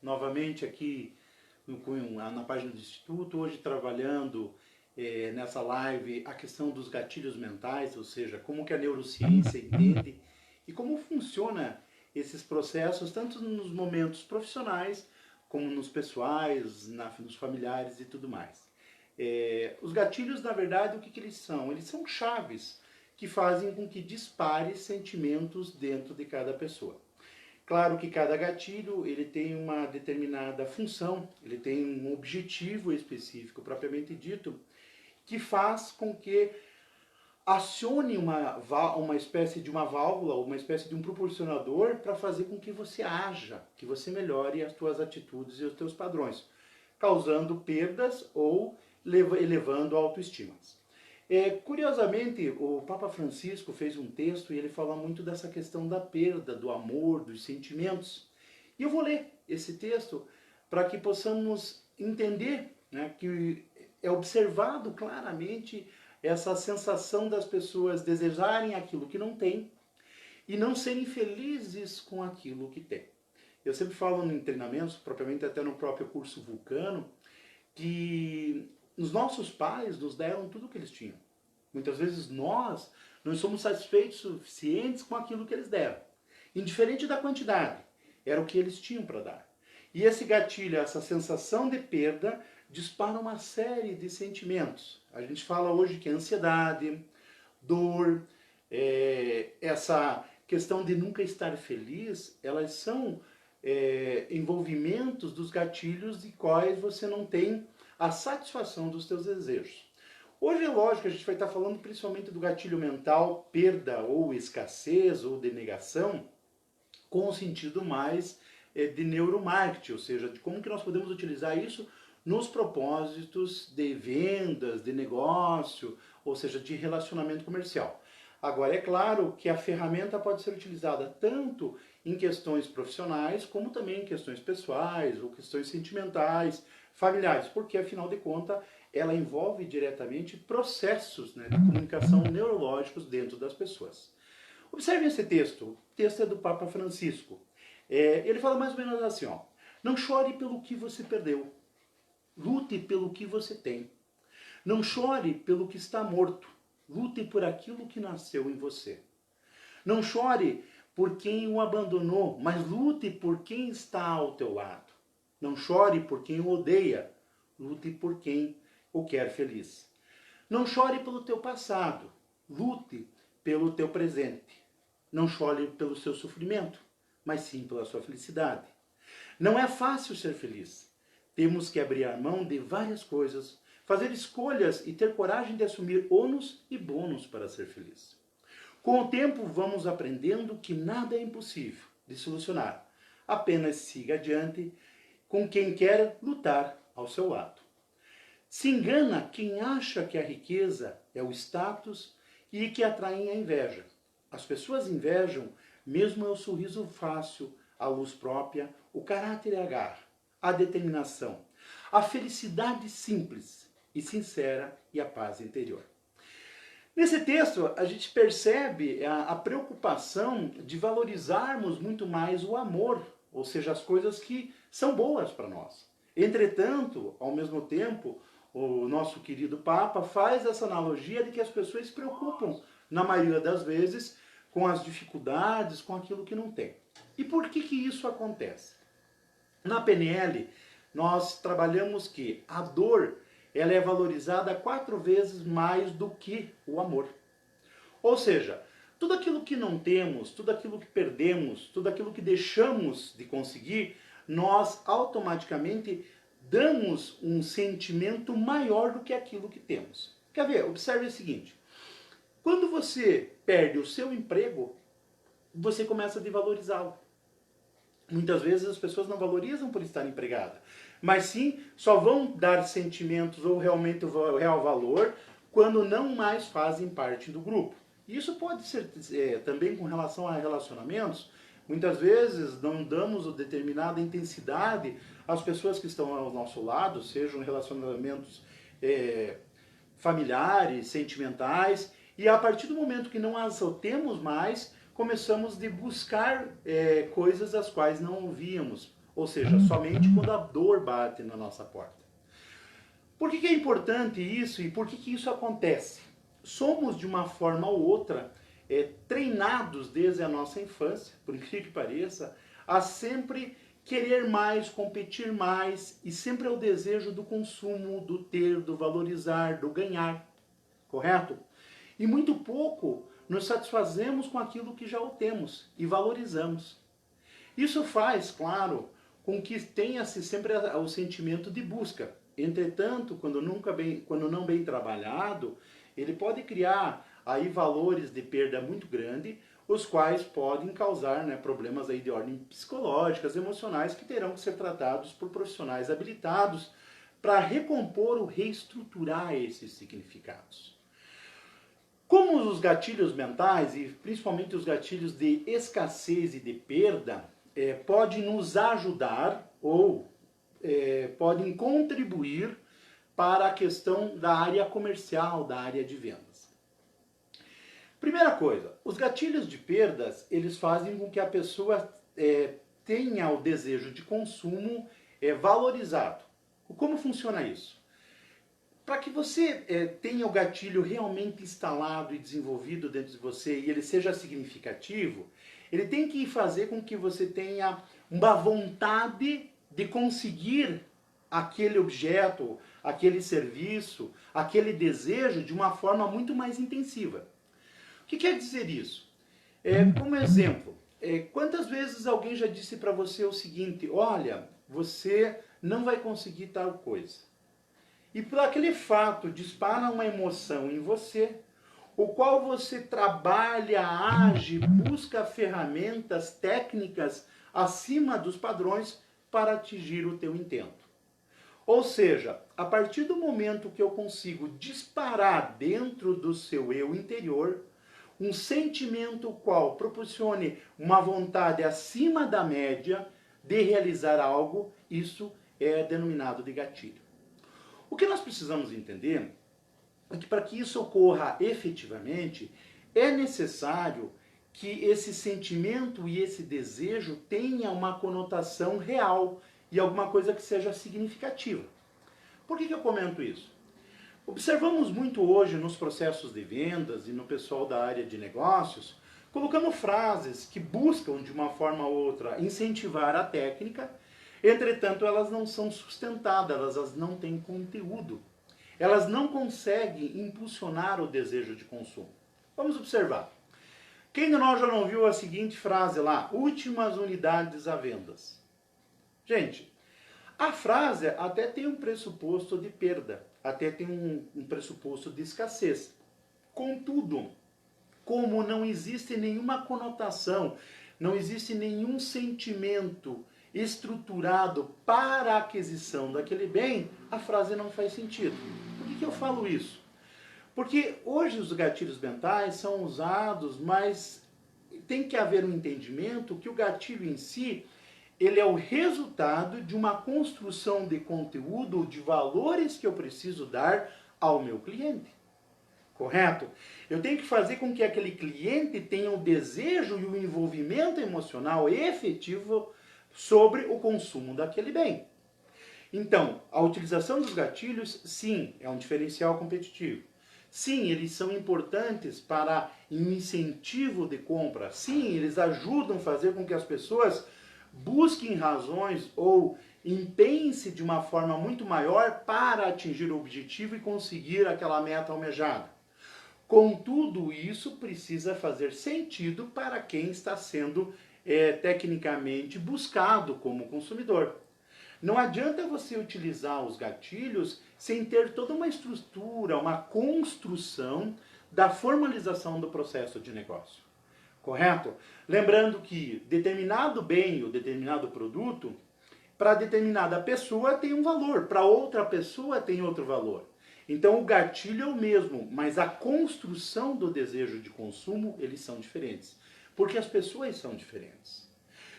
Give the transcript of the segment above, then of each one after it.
novamente aqui na página do Instituto, hoje trabalhando nessa live a questão dos gatilhos mentais, ou seja, como que a neurociência entende e como funciona esses processos, tanto nos momentos profissionais, como nos pessoais, nos familiares e tudo mais. Os gatilhos, na verdade, o que eles são? Eles são chaves que fazem com que dispare sentimentos dentro de cada pessoa. Claro que cada gatilho ele tem uma determinada função, ele tem um objetivo específico propriamente dito, que faz com que acione uma espécie de uma válvula, uma espécie de um proporcionador para fazer com que você haja, que você melhore as suas atitudes e os seus padrões, causando perdas ou elevando a autoestima. Curiosamente, o Papa Francisco fez um texto e ele fala muito dessa questão da perda, do amor, dos sentimentos. E eu vou ler esse texto para que possamos entender, né, que é observado claramente essa sensação das pessoas desejarem aquilo que não têm e não serem felizes com aquilo que têm. Eu sempre falo em treinamentos, propriamente até no próprio curso Vulcano, que os nossos pais nos deram tudo o que eles tinham. Muitas vezes nós não somos satisfeitos suficientes com aquilo que eles deram. Indiferente da quantidade, era o que eles tinham para dar. E esse gatilho, essa sensação de perda, dispara uma série de sentimentos. A gente fala hoje que ansiedade, dor, essa questão de nunca estar feliz, elas são envolvimentos dos gatilhos de quais você não tem a satisfação dos teus desejos. Hoje é lógico, a gente vai estar falando principalmente do gatilho mental, perda ou escassez ou denegação, com o sentido mais de neuromarketing, ou seja, de como que nós podemos utilizar isso nos propósitos de vendas, de negócio, ou seja, de relacionamento comercial. Agora, é claro que a ferramenta pode ser utilizada tanto em questões profissionais, como também em questões pessoais, ou questões sentimentais, familiares, porque, afinal de contas, ela envolve diretamente processos, né, de comunicação neurológicos dentro das pessoas. Observe esse texto. O texto é do Papa Francisco. Ele fala mais ou menos assim, ó: não chore pelo que você perdeu. Lute pelo que você tem. Não chore pelo que está morto. Lute por aquilo que nasceu em você. Não chore por quem o abandonou, mas lute por quem está ao teu lado. Não chore por quem o odeia. Lute por quem o quer feliz. Não chore pelo teu passado. Lute pelo teu presente. Não chore pelo seu sofrimento, mas sim pela sua felicidade. Não é fácil ser feliz. Temos que abrir a mão de várias coisas, fazer escolhas e ter coragem de assumir ônus e bônus para ser feliz. Com o tempo, vamos aprendendo que nada é impossível de solucionar. Apenas siga adiante com quem quer lutar ao seu lado. Se engana quem acha que a riqueza é o status e que atraem a inveja. As pessoas invejam mesmo o sorriso fácil, a luz própria, o caráter e a garra, a determinação, a felicidade simples e sincera e a paz interior. Nesse texto, a gente percebe a preocupação de valorizarmos muito mais o amor, ou seja, as coisas que são boas para nós. Entretanto, ao mesmo tempo, o nosso querido Papa faz essa analogia de que as pessoas se preocupam, na maioria das vezes, com as dificuldades, com aquilo que não tem. E por que isso acontece? Na PNL, nós trabalhamos que a dor ela é valorizada 4 vezes mais do que o amor. Ou seja, tudo aquilo que não temos, tudo aquilo que perdemos, tudo aquilo que deixamos de conseguir, nós automaticamente damos um sentimento maior do que aquilo que temos. Quer ver? Observe o seguinte. Quando você perde o seu emprego, você começa a desvalorizá-lo. Muitas vezes as pessoas não valorizam por estar empregada, mas sim só vão dar sentimentos ou realmente o real valor quando não mais fazem parte do grupo. Isso pode ser também com relação a relacionamentos. Muitas vezes não damos determinada intensidade às pessoas que estão ao nosso lado, sejam relacionamentos familiares, sentimentais, e a partir do momento que não as temos mais, começamos a buscar coisas as quais não ouvíamos, ou seja, somente quando a dor bate na nossa porta. Por que é importante isso e por que isso acontece? Somos, de uma forma ou outra, treinados desde a nossa infância, por incrível que pareça, a sempre querer mais, competir mais, e sempre é o desejo do consumo, do ter, do valorizar, do ganhar, correto? E muito pouco nos satisfazemos com aquilo que já o temos e valorizamos. Isso faz, claro, com que tenha-se sempre o sentimento de busca. Entretanto, quando não bem trabalhado, ele pode criar aí valores de perda muito grande, os quais podem causar, né, problemas aí de ordem psicológicas, emocionais, que terão que ser tratados por profissionais habilitados para recompor ou reestruturar esses significados. Como os gatilhos mentais, e principalmente os gatilhos de escassez e de perda, podem nos ajudar ou podem contribuir para a questão da área comercial, da área de vendas. Primeira coisa, os gatilhos de perdas, eles fazem com que a pessoa tenha o desejo de consumo valorizado. Como funciona isso? Para que você tenha o gatilho realmente instalado e desenvolvido dentro de você e ele seja significativo, ele tem que fazer com que você tenha uma vontade de conseguir aquele objeto, aquele serviço, aquele desejo de uma forma muito mais intensiva. O que quer dizer isso? Como exemplo, quantas vezes alguém já disse para você o seguinte: olha, você não vai conseguir tal coisa. E por aquele fato dispara uma emoção em você, o qual você trabalha, age, busca ferramentas técnicas acima dos padrões para atingir o teu intento. Ou seja, a partir do momento que eu consigo disparar dentro do seu eu interior um sentimento qual proporcione uma vontade acima da média de realizar algo, isso é denominado de gatilho. O que nós precisamos entender é que para que isso ocorra efetivamente, é necessário que esse sentimento e esse desejo tenha uma conotação real e alguma coisa que seja significativa. Por que eu comento isso? Observamos muito hoje nos processos de vendas e no pessoal da área de negócios, colocando frases que buscam de uma forma ou outra incentivar a técnica. Entretanto, elas não são sustentadas, elas não têm conteúdo. Elas não conseguem impulsionar o desejo de consumo. Vamos observar. Quem de nós já não viu a seguinte frase lá? Últimas unidades à vendas. Gente, a frase até tem um pressuposto de perda, até tem um pressuposto de escassez. Contudo, como não existe nenhuma conotação, não existe nenhum sentimento estruturado para a aquisição daquele bem, a frase não faz sentido. Por que eu falo isso? Porque hoje os gatilhos mentais são usados, mas tem que haver um entendimento que o gatilho em si, ele é o resultado de uma construção de conteúdo, de valores que eu preciso dar ao meu cliente. Correto? Eu tenho que fazer com que aquele cliente tenha o desejo e o envolvimento emocional efetivo sobre o consumo daquele bem. Então, a utilização dos gatilhos, sim, é um diferencial competitivo. Sim, eles são importantes para incentivo de compra. Sim, eles ajudam a fazer com que as pessoas busquem razões ou empenhem-se de uma forma muito maior para atingir o objetivo e conseguir aquela meta almejada. Contudo, isso precisa fazer sentido para quem está sendo tecnicamente buscado como consumidor. Não adianta você utilizar os gatilhos sem ter toda uma estrutura, uma construção da formalização do processo de negócio. Correto? Lembrando que determinado bem ou determinado produto, para determinada pessoa tem um valor, para outra pessoa tem outro valor. Então o gatilho é o mesmo, mas a construção do desejo de consumo, eles são diferentes. Porque as pessoas são diferentes.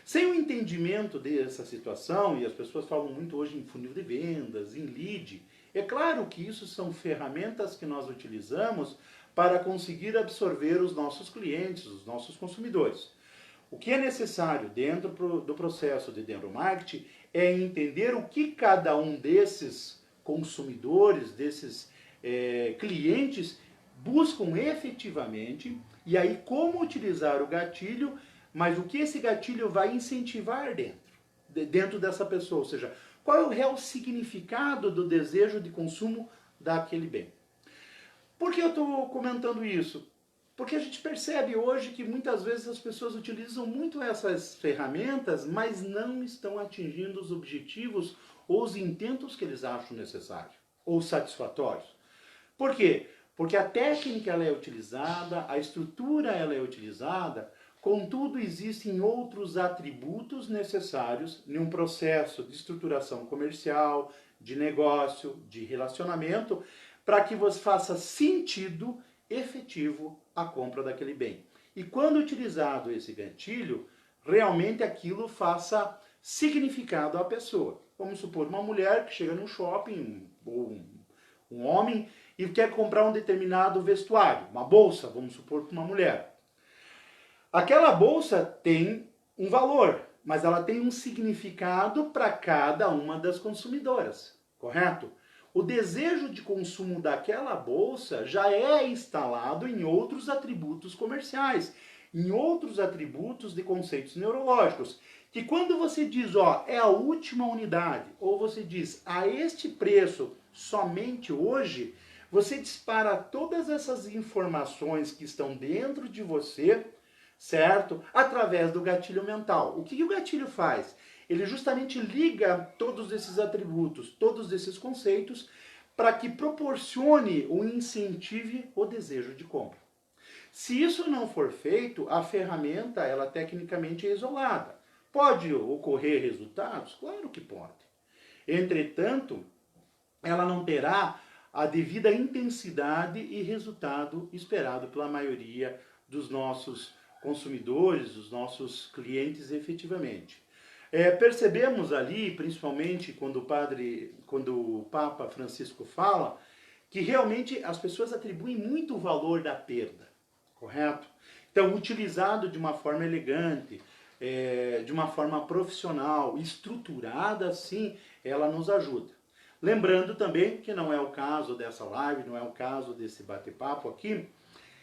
Sem o entendimento dessa situação, e as pessoas falam muito hoje em funil de vendas, em lead, é claro que isso são ferramentas que nós utilizamos para conseguir absorver os nossos clientes, os nossos consumidores. O que é necessário dentro do processo de neuromarketing é entender o que cada um desses consumidores, desses clientes buscam efetivamente, e aí como utilizar o gatilho, mas o que esse gatilho vai incentivar dentro dessa pessoa, ou seja, qual é o real significado do desejo de consumo daquele bem. Por que eu estou comentando isso? Porque a gente percebe hoje que muitas vezes as pessoas utilizam muito essas ferramentas, mas não estão atingindo os objetivos ou os intentos que eles acham necessários ou satisfatórios. Por quê? Porque a técnica ela é utilizada, a estrutura ela é utilizada, contudo existem outros atributos necessários em um processo de estruturação comercial, de negócio, de relacionamento, para que você faça sentido efetivo a compra daquele bem. E quando utilizado esse gatilho, realmente aquilo faça significado à pessoa. Vamos supor, uma mulher que chega num shopping, ou um homem, e quer comprar um determinado vestuário, uma bolsa, vamos supor, para uma mulher. Aquela bolsa tem um valor, mas ela tem um significado para cada uma das consumidoras, correto? O desejo de consumo daquela bolsa já é instalado em outros atributos comerciais, em outros atributos de conceitos neurológicos, que quando você diz, ó, é a última unidade, ou você diz, a este preço, somente hoje, você dispara todas essas informações que estão dentro de você, certo? Através do gatilho mental. O que o gatilho faz? Ele justamente liga todos esses atributos, todos esses conceitos, para que proporcione ou incentive o desejo de compra. Se isso não for feito, a ferramenta, ela tecnicamente é isolada. Pode ocorrer resultados? Claro que pode. Entretanto, ela não terá a devida intensidade e resultado esperado pela maioria dos nossos consumidores, dos nossos clientes efetivamente. Percebemos ali, principalmente quando o Papa Francisco fala, que realmente as pessoas atribuem muito valor da perda, correto? Então, utilizado de uma forma elegante, de uma forma profissional, estruturada, sim, ela nos ajuda. Lembrando também que não é o caso dessa live, não é o caso desse bate-papo aqui,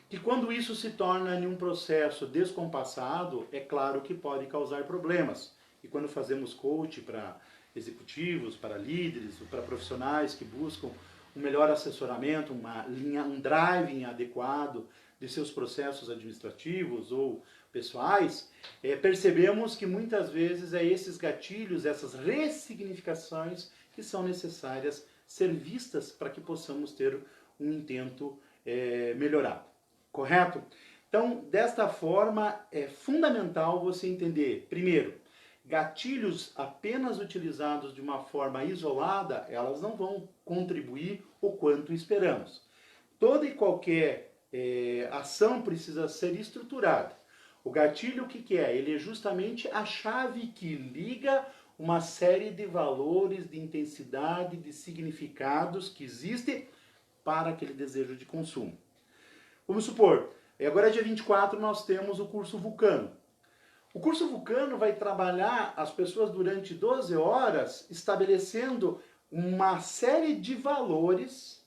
que quando isso se torna em um processo descompassado, é claro que pode causar problemas. E quando fazemos coach para executivos, para líderes, para profissionais que buscam um melhor assessoramento, um driving adequado de seus processos administrativos ou pessoais, percebemos que muitas vezes esses gatilhos, essas ressignificações que são necessárias ser vistas para que possamos ter um intento melhorado. Correto? Então, desta forma, é fundamental você entender, primeiro, gatilhos apenas utilizados de uma forma isolada, elas não vão contribuir o quanto esperamos. Toda e qualquer ação precisa ser estruturada. O gatilho, o que é? Ele é justamente a chave que liga uma série de valores, de intensidade, de significados que existem para aquele desejo de consumo. Vamos supor, agora dia 24 nós temos o curso Vulcano. O curso Vulcano vai trabalhar as pessoas durante 12 horas estabelecendo uma série de valores,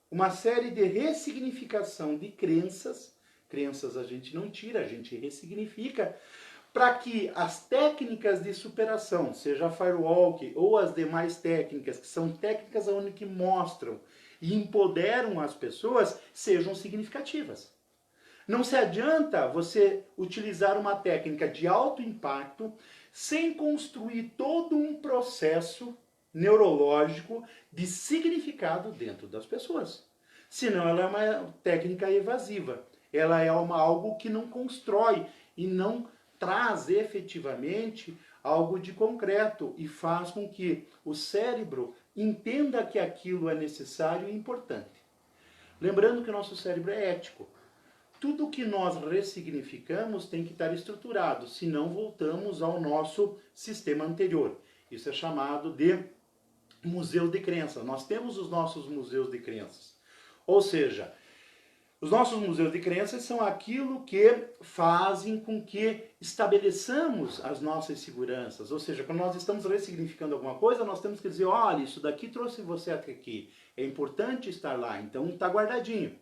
uma série de ressignificação de crenças. Crenças a gente não tira, a gente ressignifica, para que as técnicas de superação, seja a Firewalk ou as demais técnicas, que são técnicas onde que mostram e empoderam as pessoas, sejam significativas. Não se adianta você utilizar uma técnica de alto impacto sem construir todo um processo neurológico de significado dentro das pessoas. Senão ela é uma técnica evasiva. Ela é algo que não constrói e não traz efetivamente algo de concreto e faz com que o cérebro entenda que aquilo é necessário e importante. Lembrando que o nosso cérebro é ético. Tudo que nós ressignificamos tem que estar estruturado, senão voltamos ao nosso sistema anterior. Isso é chamado de museu de crenças. Nós temos os nossos museus de crenças. Ou seja, Os nossos museus de crenças são aquilo que fazem com que estabeleçamos as nossas seguranças. Ou seja, quando nós estamos ressignificando alguma coisa, nós temos que dizer, olha, isso daqui trouxe você até aqui. É importante estar lá, então está guardadinho.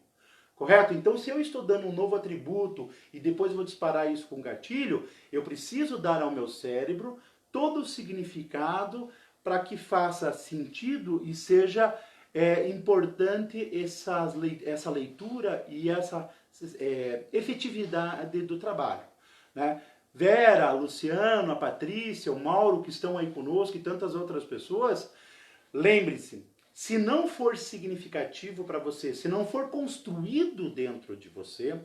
Correto? Então, se eu estou dando um novo atributo e depois vou disparar isso com gatilho, eu preciso dar ao meu cérebro todo o significado para que faça sentido e seja importante essa leitura e essa efetividade do trabalho. Né? Vera, a Luciano, a Patrícia, o Mauro, que estão aí conosco e tantas outras pessoas, lembre-se, se não for significativo para você, se não for construído dentro de você,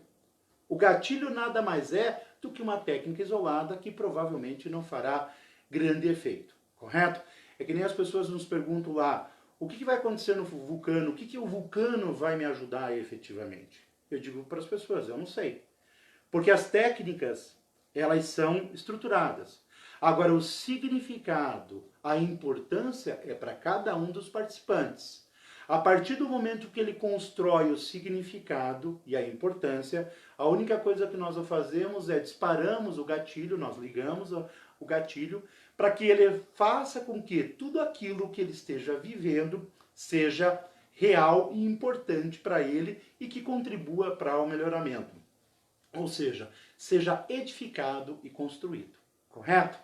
o gatilho nada mais é do que uma técnica isolada que provavelmente não fará grande efeito, correto? É que nem as pessoas nos perguntam lá, o que vai acontecer no vulcano? O que o vulcano vai me ajudar efetivamente? Eu digo para as pessoas, eu não sei. Porque as técnicas, elas são estruturadas. Agora, o significado, a importância é para cada um dos participantes. A partir do momento que ele constrói o significado e a importância, a única coisa que nós fazemos é disparamos o gatilho, nós ligamos o gatilho, para que ele faça com que tudo aquilo que ele esteja vivendo seja real e importante para ele e que contribua para o melhoramento. Ou seja, seja edificado e construído. Correto?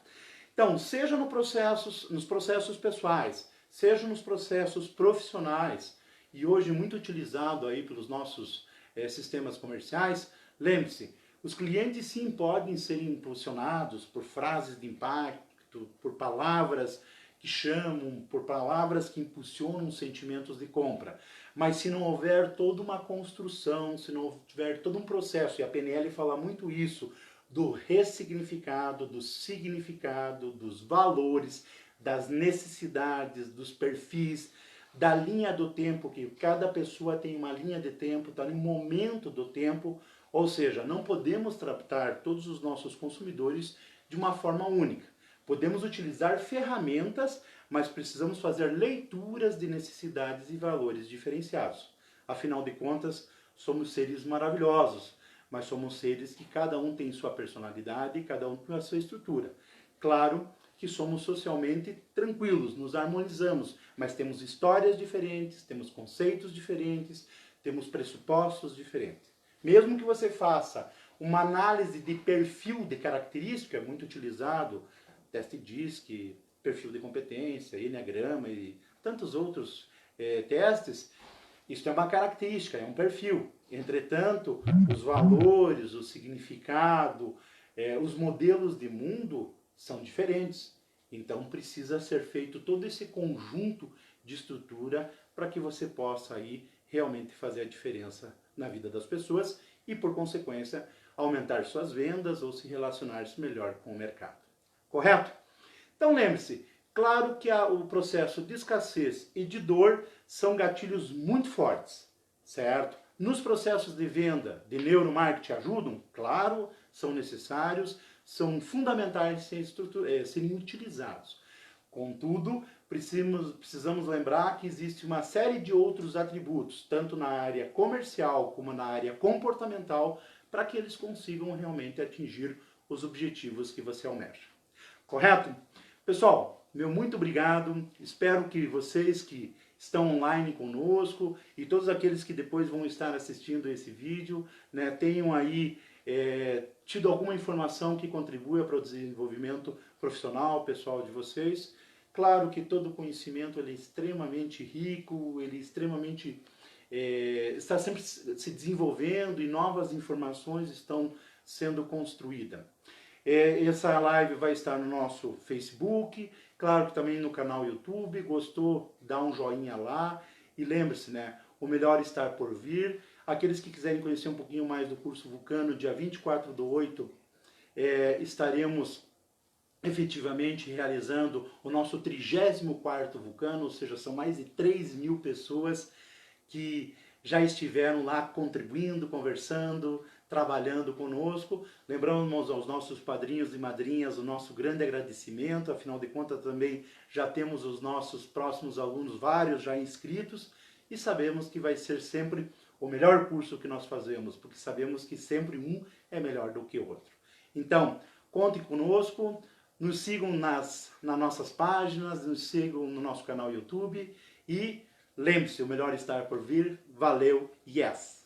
Então, seja nos processos pessoais, seja nos processos profissionais, e hoje muito utilizado aí pelos nossos sistemas comerciais, lembre-se, os clientes sim podem ser impulsionados por frases de impacto, por palavras que chamam, por palavras que impulsionam sentimentos de compra. Mas se não houver toda uma construção, se não houver todo um processo, e a PNL fala muito isso, do ressignificado, do significado, dos valores, das necessidades, dos perfis, da linha do tempo, que cada pessoa tem uma linha de tempo, está no momento do tempo, ou seja, não podemos tratar todos os nossos consumidores de uma forma única. Podemos utilizar ferramentas, mas precisamos fazer leituras de necessidades e valores diferenciados. Afinal de contas, somos seres maravilhosos, mas somos seres que cada um tem sua personalidade e cada um tem a sua estrutura. Claro que somos socialmente tranquilos, nos harmonizamos, mas temos histórias diferentes, temos conceitos diferentes, temos pressupostos diferentes. Mesmo que você faça uma análise de perfil de característica, muito utilizado, teste DISC, perfil de competência, Enneagrama e tantos outros testes, isso é uma característica, é um perfil. Entretanto, os valores, o significado, os modelos de mundo são diferentes. Então precisa ser feito todo esse conjunto de estrutura para que você possa aí realmente fazer a diferença na vida das pessoas e, por consequência, aumentar suas vendas ou se relacionar-se melhor com o mercado. Correto? Então lembre-se, claro que o processo de escassez e de dor são gatilhos muito fortes, certo? Nos processos de venda, de neuromarketing ajudam? Claro, são necessários, são fundamentais serem utilizados. Contudo, precisamos lembrar que existe uma série de outros atributos, tanto na área comercial como na área comportamental, para que eles consigam realmente atingir os objetivos que você almeja. Correto? Pessoal, meu muito obrigado. Espero que vocês que estão online conosco e todos aqueles que depois vão estar assistindo esse vídeo, né, tenham aí tido alguma informação que contribua para o desenvolvimento profissional, pessoal de vocês. Claro que todo conhecimento ele é extremamente rico, ele extremamente está sempre se desenvolvendo e novas informações estão sendo construídas. Essa live vai estar no nosso Facebook, claro que também no canal YouTube. Gostou? Dá um joinha lá. E lembre-se, né? O melhor está por vir. Aqueles que quiserem conhecer um pouquinho mais do curso Vulcano, dia 24/8, estaremos efetivamente realizando o nosso 34º Vulcano, ou seja, são mais de 3.000 pessoas que já estiveram lá contribuindo, conversando, trabalhando conosco. Lembramos aos nossos padrinhos e madrinhas o nosso grande agradecimento, afinal de contas também já temos os nossos próximos alunos, vários já inscritos, e sabemos que vai ser sempre o melhor curso que nós fazemos, porque sabemos que sempre um é melhor do que o outro. Então, conte conosco, nos sigam nas nossas páginas, nos sigam no nosso canal YouTube e lembre-se, o melhor está por vir. Valeu, yes!